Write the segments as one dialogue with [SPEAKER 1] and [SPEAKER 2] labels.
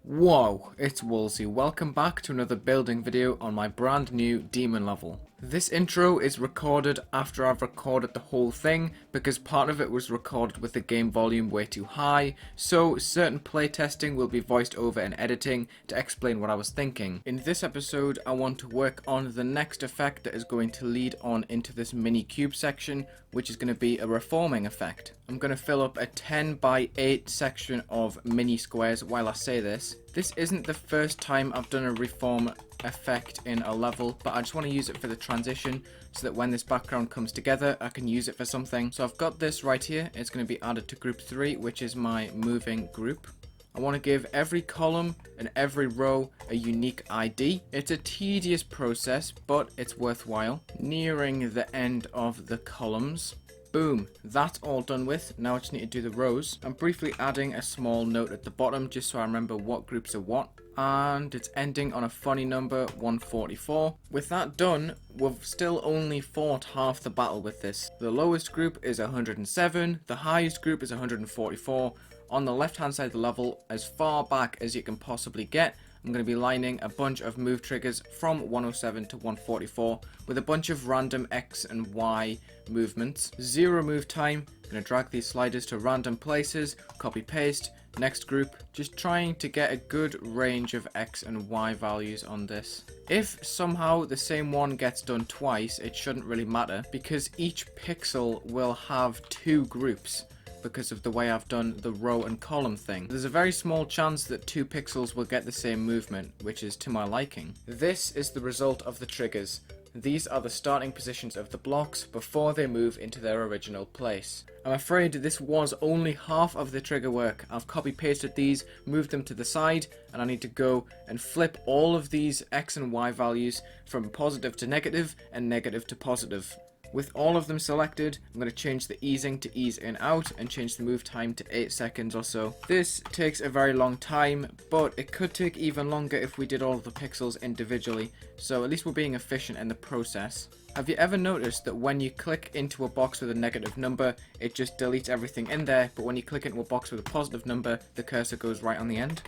[SPEAKER 1] Whoa, it's Wulzy. Welcome back to another building video on my brand new demon level. This intro is recorded after I've recorded the whole thing because part of it was recorded with the game volume way too high, so certain playtesting will be voiced over in editing to explain what I was thinking. In this episode, I want to work on the next effect that is going to lead on into this mini cube section, which is going to be a reforming effect. I'm going to fill up a 10 by 8 section of mini squares while I say this. This isn't the first time I've done a reform effect in a level, but I just want to use it for the transition so that when this background comes together I can use it for something. So I've got this right here. It's going to be added to group 3, which is my moving group. I want to give every column and every row a unique ID. It's a tedious process, but it's worthwhile. Nearing the end of the columns. Boom, that's all done with. Now I just need to do the rows. I'm briefly adding a small note at the bottom just so I remember what groups are what. And it's ending on a funny number, 144. With that done, we've still only fought half the battle with this. The lowest group is 107, the highest group is 144. On the left hand side of the level, as far back as you can possibly get, I'm going to be lining a bunch of move triggers from 107 to 144 with a bunch of random X and Y movements. 0 move time. I'm going to drag these sliders to random places, copy paste, next group, just trying to get a good range of X and Y values on this. If somehow the same one gets done twice, it shouldn't really matter because each pixel will have 2 groups. Because of the way I've done the row and column thing. There's a very small chance that 2 pixels will get the same movement, which is to my liking. This is the result of the triggers. These are the starting positions of the blocks before they move into their original place. I'm afraid this was only half of the trigger work. I've copy pasted these, moved them to the side, and I need to go and flip all of these X and Y values from positive to negative and negative to positive. With all of them selected, I'm going to change the easing to ease in out and change the move time to 8 seconds or so. This takes a very long time, but it could take even longer if we did all of the pixels individually, so at least we're being efficient in the process. Have you ever noticed that when you click into a box with a negative number, it just deletes everything in there, but when you click into a box with a positive number, the cursor goes right on the end?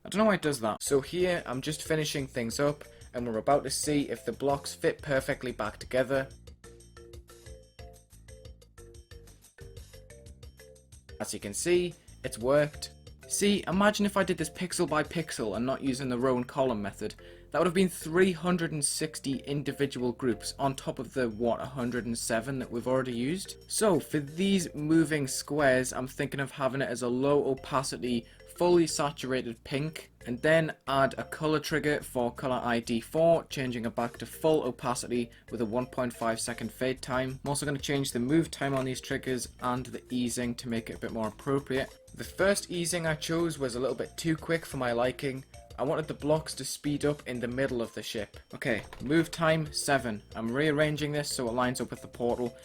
[SPEAKER 1] I don't know why it does that. So here, I'm just finishing things up, and we're about to see if the blocks fit perfectly back together. As you can see, it's worked. See, imagine if I did this pixel by pixel and not using the row and column method. That would have been 360 individual groups on top of the, 107 that we've already used? So, for these moving squares, I'm thinking of having it as a low opacity, fully saturated pink, and then add a color trigger for color ID 4, changing it back to full opacity with a 1.5 second fade time. I'm also going to change the move time on these triggers and the easing to make it a bit more appropriate. The first easing I chose was a little bit too quick for my liking. I wanted the blocks to speed up in the middle of the ship. Okay, move time 7. I'm rearranging this so it lines up with the portal.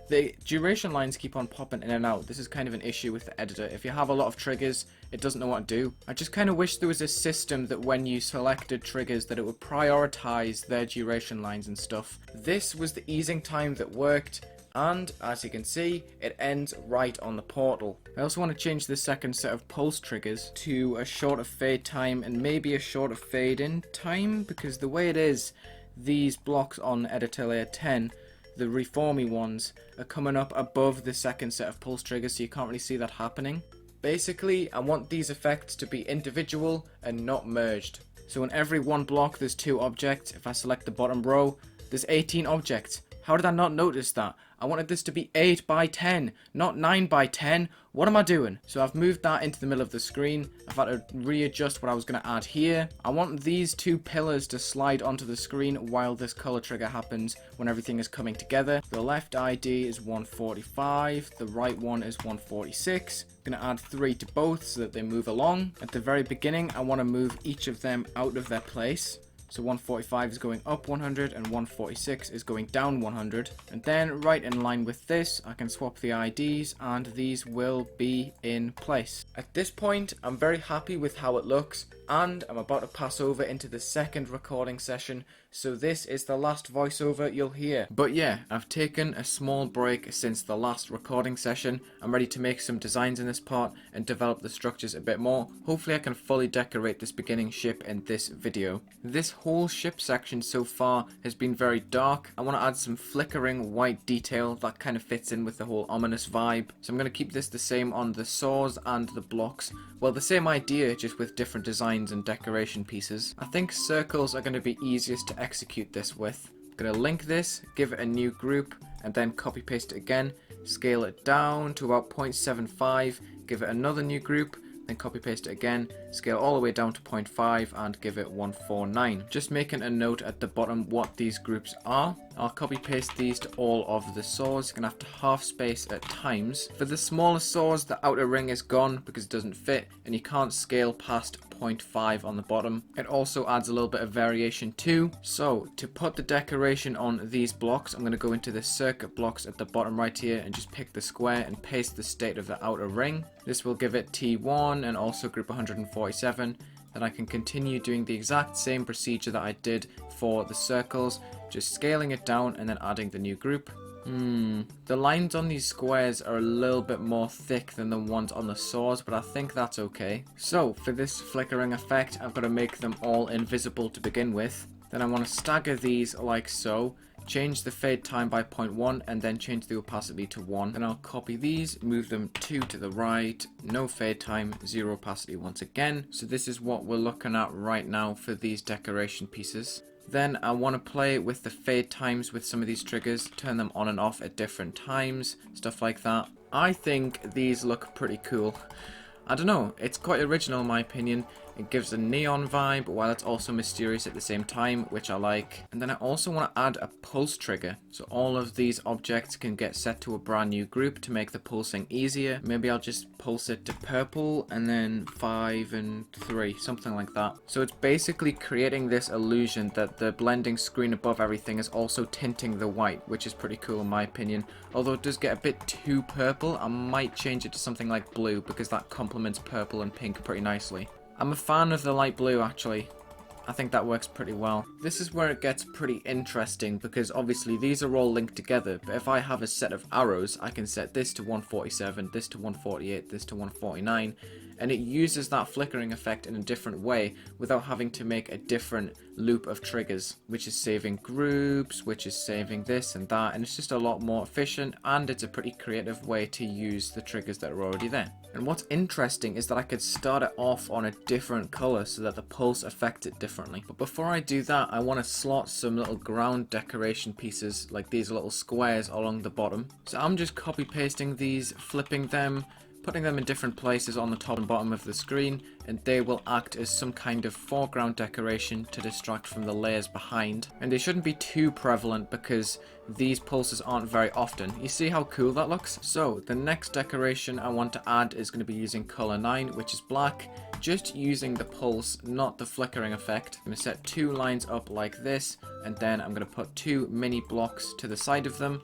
[SPEAKER 1] The duration lines keep on popping in and out. This is kind of an issue with the editor. If you have a lot of triggers, it doesn't know what to do. I just kind of wish there was a system that when you selected triggers that it would prioritize their duration lines and stuff. This was the easing time that worked. And, as you can see, it ends right on the portal. I also want to change the second set of pulse triggers to a shorter fade time and maybe a shorter fade in time, because the way it is, these blocks on editor layer 10, the reformy ones, are coming up above the second set of pulse triggers, so you can't really see that happening. Basically, I want these effects to be individual and not merged. So in every one block there's 2 objects. If I select the bottom row, there's 18 objects. How did I not notice that? I wanted this to be 8 by 10, not 9 by 10. What am I doing? So I've moved that into the middle of the screen. I've had to readjust what I was going to add here. I want these 2 pillars to slide onto the screen while this color trigger happens when everything is coming together. The left ID is 145, the right one is 146. I'm going to add 3 to both so that they move along. At the very beginning, I want to move each of them out of their place. So 145 is going up 100 and 146 is going down 100. And then right in line with this, I can swap the IDs and these will be in place. At this point, I'm very happy with how it looks And I'm about to pass over into the second recording session, so this is the last voiceover you'll hear. But yeah, I've taken a small break since the last recording session. I'm ready to make some designs in this part and develop the structures a bit more. Hopefully I can fully decorate this beginning ship in this video. This whole ship section so far has been very dark. I want to add some flickering white detail that kind of fits in with the whole ominous vibe. So I'm going to keep this the same on the saws and the blocks. Well, the same idea, just with different designs and decoration pieces. I think circles are going to be easiest to execute this with. I'm going to link this, give it a new group, and then copy paste it again, scale it down to about 0.75, give it another new group, then copy paste it again, scale all the way down to 0.5 and give it 149. Just making a note at the bottom what these groups are. I'll copy paste these to all of the saws. You're going to have to half space at times. For the smaller saws, the outer ring is gone because it doesn't fit and you can't scale past 0.5 on the bottom. It also adds a little bit of variation too. So to put the decoration on these blocks, I'm going to go into the circuit blocks at the bottom right here and just pick the square and paste the state of the outer ring. This will give it T1 and also group 147. Then I can continue doing the exact same procedure that I did for the circles, just scaling it down and then adding the new group. The lines on these squares are a little bit more thick than the ones on the saws, but I think that's okay. So for this flickering effect, I've got to make them all invisible to begin with. Then I want to stagger these like so. Change the fade time by 0.1 and then change the opacity to 1. Then I'll copy these, move them 2 to the right, no fade time, 0 opacity once again. So this is what we're looking at right now for these decoration pieces. Then I want to play with the fade times with some of these triggers, turn them on and off at different times, stuff like that. I think these look pretty cool. I don't know, it's quite original in my opinion. It gives a neon vibe while it's also mysterious at the same time, which I like. And then I also want to add a pulse trigger. So all of these objects can get set to a brand new group to make the pulsing easier. Maybe I'll just pulse it to purple and then 5 and 3, something like that. So it's basically creating this illusion that the blending screen above everything is also tinting the white, which is pretty cool in my opinion. Although it does get a bit too purple, I might change it to something like blue because that complements purple and pink pretty nicely. I'm a fan of the light blue actually. I think that works pretty well. This is where it gets pretty interesting because obviously these are all linked together, but if I have a set of arrows, I can set this to 147, this to 148, this to 149, and it uses that flickering effect in a different way without having to make a different loop of triggers, which is saving groups, which is saving this and that, and it's just a lot more efficient, and it's a pretty creative way to use the triggers that are already there. And what's interesting is that I could start it off on a different color so that the pulse affects it differently. But before I do that, I want to slot some little ground decoration pieces, like these little squares along the bottom. So I'm just copy pasting these, flipping them, putting them in different places on the top and bottom of the screen, and they will act as some kind of foreground decoration to distract from the layers behind. And they shouldn't be too prevalent because these pulses aren't very often. You see how cool that looks? So the next decoration I want to add is going to be using color 9, which is black, just using the pulse, not the flickering effect. I'm going to set 2 lines up like this, and then I'm going to put 2 mini blocks to the side of them.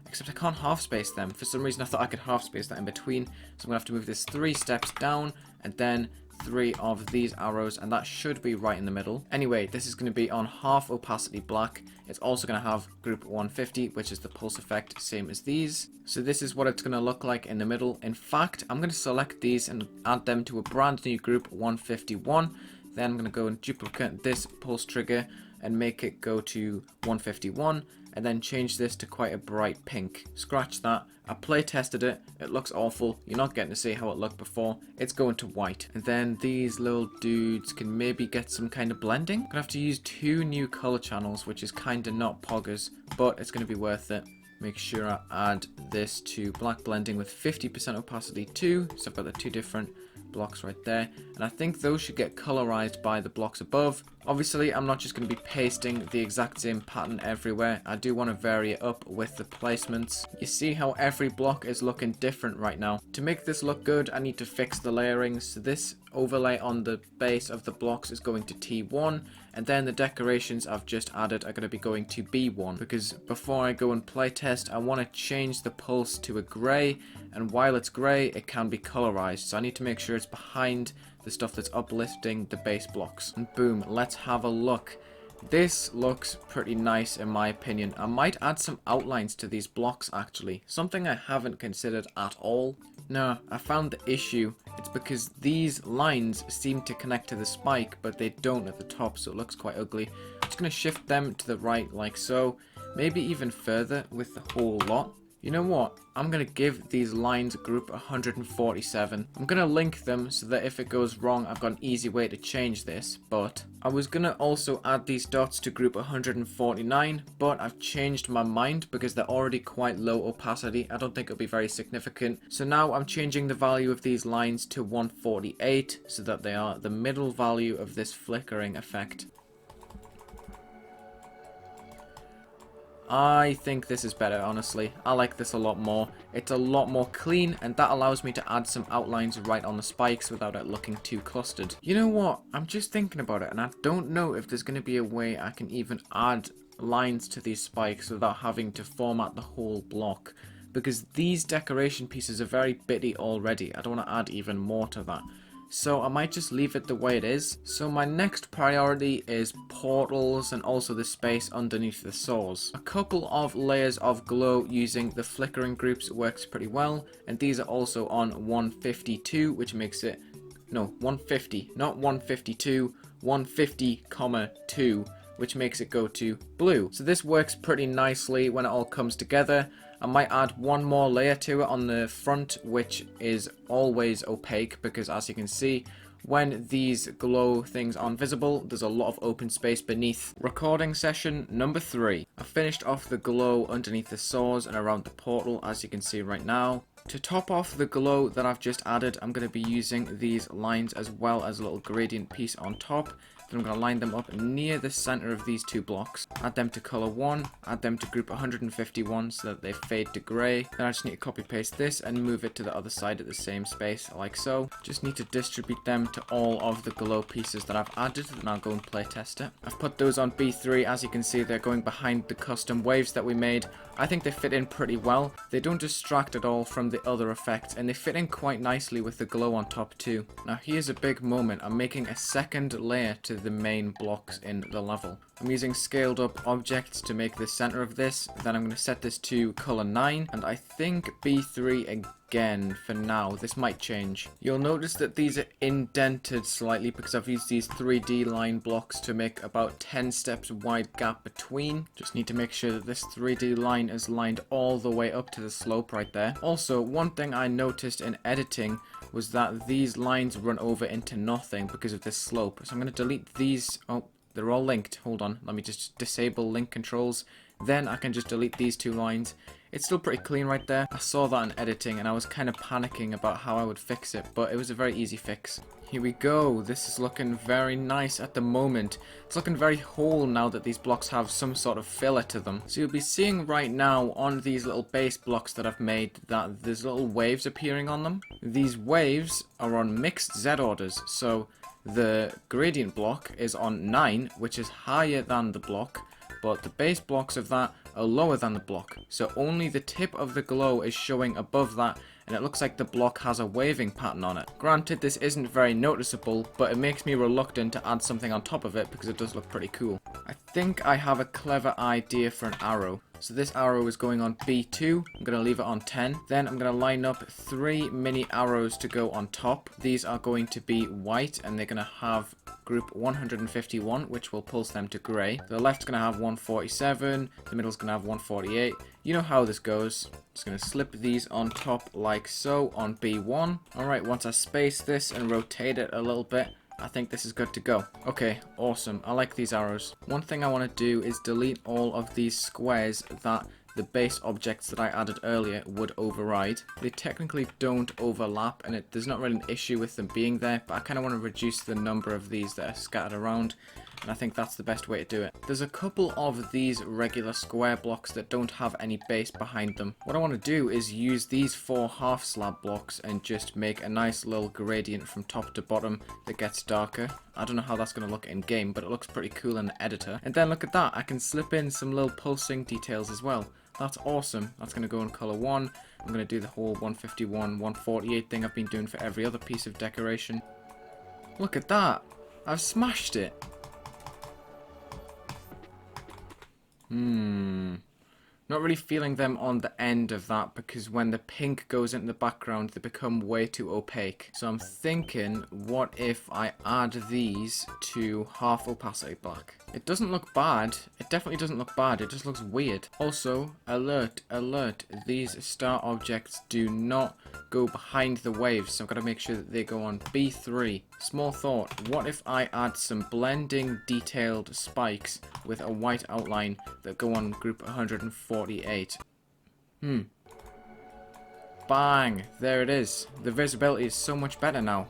[SPEAKER 1] Except I can't half space them. For some reason I thought I could half space that in between. So I'm going to have to move this 3 steps down and then 3 of these arrows, and that should be right in the middle. Anyway, this is going to be on half opacity black. It's also going to have group 150, which is the pulse effect, same as these. So this is what it's going to look like in the middle. In fact, I'm going to select these and add them to a brand new group 151. Then I'm going to go and duplicate this pulse trigger and make it go to 151. And then change this to quite a bright pink. Scratch that. I play tested it. It looks awful. You're not getting to see how it looked before. It's going to white. And then these little dudes can maybe get some kind of blending. I'm gonna have to use 2 new color channels, which is kind of not poggers, but it's gonna be worth it. Make sure I add this to black blending with 50% opacity too. So I've got the 2 different blocks right there, and I think those should get colorized by the blocks above. Obviously I'm not just going to be pasting the exact same pattern everywhere. I do want to vary it up with the placements. You see how every block is looking different right now. To make this look good, I need to fix the layering. So this overlay on the base of the blocks is going to T1, and then the decorations I've just added are going to be going to B1, because before I go and play test, I want to change the pulse to a grey, and while it's grey it can be colorized, so I need to make sure it's behind the stuff that's uplifting the base blocks. And boom, let's have a look. This looks pretty nice in my opinion. I might add some outlines to these blocks actually, something I haven't considered at all. No, I found the issue. It's because these lines seem to connect to the spike, but they don't at the top, so it looks quite ugly. I'm just going to shift them to the right like so, maybe even further with the whole lot. You know what? I'm going to give these lines group 147. I'm going to link them so that if it goes wrong, I've got an easy way to change this. But I was going to also add these dots to group 149, but I've changed my mind because they're already quite low opacity. I don't think it'll be very significant. So now I'm changing the value of these lines to 148 so that they are the middle value of this flickering effect. I think this is better, honestly. I like this a lot more. It's a lot more clean, and that allows me to add some outlines right on the spikes without it looking too clustered. You know what? I'm just thinking about it, and I don't know if there's going to be a way I can even add lines to these spikes without having to format the whole block. Because these decoration pieces are very bitty already. I don't want to add even more to that. So I might just leave it the way it is. So my next priority is portals and also the space underneath the saws. A couple of layers of glow using the flickering groups works pretty well. And these are also on 152, which makes it, no, 150, not 152, 150,2, which makes it go to blue. So this works pretty nicely when it all comes together. I might add one more layer to it on the front, which is always opaque, because as you can see, when these glow things aren't visible, there's a lot of open space beneath. Recording session number 3. I finished off the glow underneath the saws and around the portal, as you can see right now. To top off the glow that I've just added, I'm going to be using these lines as well as a little gradient piece on top. Then I'm going to line them up near the center of these two blocks. Add them to color 1, add them to group 151 so that they fade to gray. Then I just need to copy paste this and move it to the other side at the same space, like so. Just need to distribute them to all of the glow pieces that I've added, and I'll go and play test it. I've put those on B3. As you can see, they're going behind the custom waves that we made. I think they fit in pretty well. They don't distract at all from the other effects, and they fit in quite nicely with the glow on top too. Now here's a big moment. I'm making a second layer to the main blocks in the level. I'm using scaled up objects to make the center of this. Then I'm going to set this to color 9, and I think B3 again for now. This might change. You'll notice that these are indented slightly because I've used these 3D line blocks to make about 10 steps wide gap between. Just need to make sure that this 3D line is lined all the way up to the slope right there. Also, one thing I noticed in editing was that these lines run over into nothing because of this slope. So I'm going to delete these. Oh, they're all linked. Hold on. Let me just disable link controls. Then I can just delete these two lines. It's still pretty clean right there. I saw that in editing and I was kind of panicking about how I would fix it, but it was a very easy fix. Here we go. This is looking very nice at the moment. It's looking very whole now that these blocks have some sort of filler to them. So you'll be seeing right now on these little base blocks that I've made that there's little waves appearing on them. These waves are on mixed Z orders. So the gradient block is on 9, which is higher than the block, but the base blocks of that are lower than the block. So only the tip of the glow is showing above that, and it looks like the block has a waving pattern on it. Granted, this isn't very noticeable, but it makes me reluctant to add something on top of it because it does look pretty cool. I think I have a clever idea for an arrow. So this arrow is going on B2. I'm going to leave it on 10. Then I'm going to line up 3 mini arrows to go on top. These are going to be white, and they're going to have group 151, which will pulse them to grey. The left's going to have 147. The middle's going to have 148. You know how this goes. Just going to slip these on top like so on B1. Alright, once I space this and rotate it a little bit, I think this is good to go. Okay, awesome. I like these arrows. One thing I want to do is delete all of these squares that the base objects that I added earlier would override. They technically don't overlap, and there's not really an issue with them being there, but I kind of want to reduce the number of these that are scattered around, and I think that's the best way to do it. There's a couple of these regular square blocks that don't have any base behind them. What I want to do is use these 4 half slab blocks and just make a nice little gradient from top to bottom that gets darker. I don't know how that's going to look in game, but it looks pretty cool in the editor. And then look at that, I can slip in some little pulsing details as well. That's awesome. That's going to go in color 1. I'm going to do the whole 151, 148 thing I've been doing for every other piece of decoration. Look at that. I've smashed it. Not really feeling them on the end of that because when the pink goes into the background, they become way too opaque. So I'm thinking, what if I add these to half opacity black? It doesn't look bad. It definitely doesn't look bad. It just looks weird. Also, alert, alert. These star objects do not go behind the waves, so I've got to make sure that they go on B3. Small thought, what if I add some blending detailed spikes with a white outline that go on group 148? Bang! There it is. The visibility is so much better now.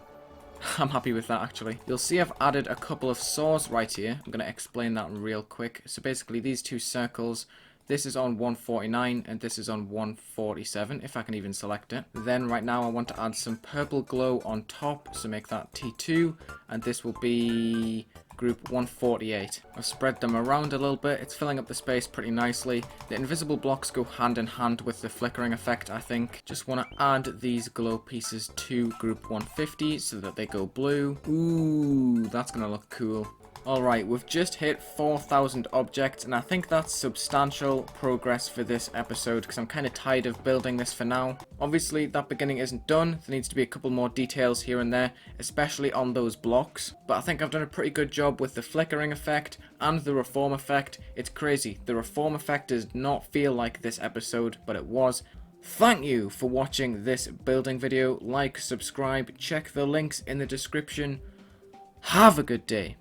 [SPEAKER 1] I'm happy with that, actually. You'll see I've added a couple of saws right here. I'm going to explain that real quick. So basically, these two circles, this is on 149 and this is on 147, if I can even select it. Then right now I want to add some purple glow on top, so make that T2, and this will be group 148. I've spread them around a little bit. It's filling up the space pretty nicely. The invisible blocks go hand in hand with the flickering effect, I think. Just want to add these glow pieces to group 150 so that they go blue. Ooh, that's going to look cool. Alright, we've just hit 4,000 objects, and I think that's substantial progress for this episode, because I'm kind of tired of building this for now. Obviously, that beginning isn't done. There needs to be a couple more details here and there, especially on those blocks. But I think I've done a pretty good job with the flickering effect and the reform effect. It's crazy. The reform effect does not feel like this episode, but it was. Thank you for watching this building video. Like, subscribe, check the links in the description. Have a good day.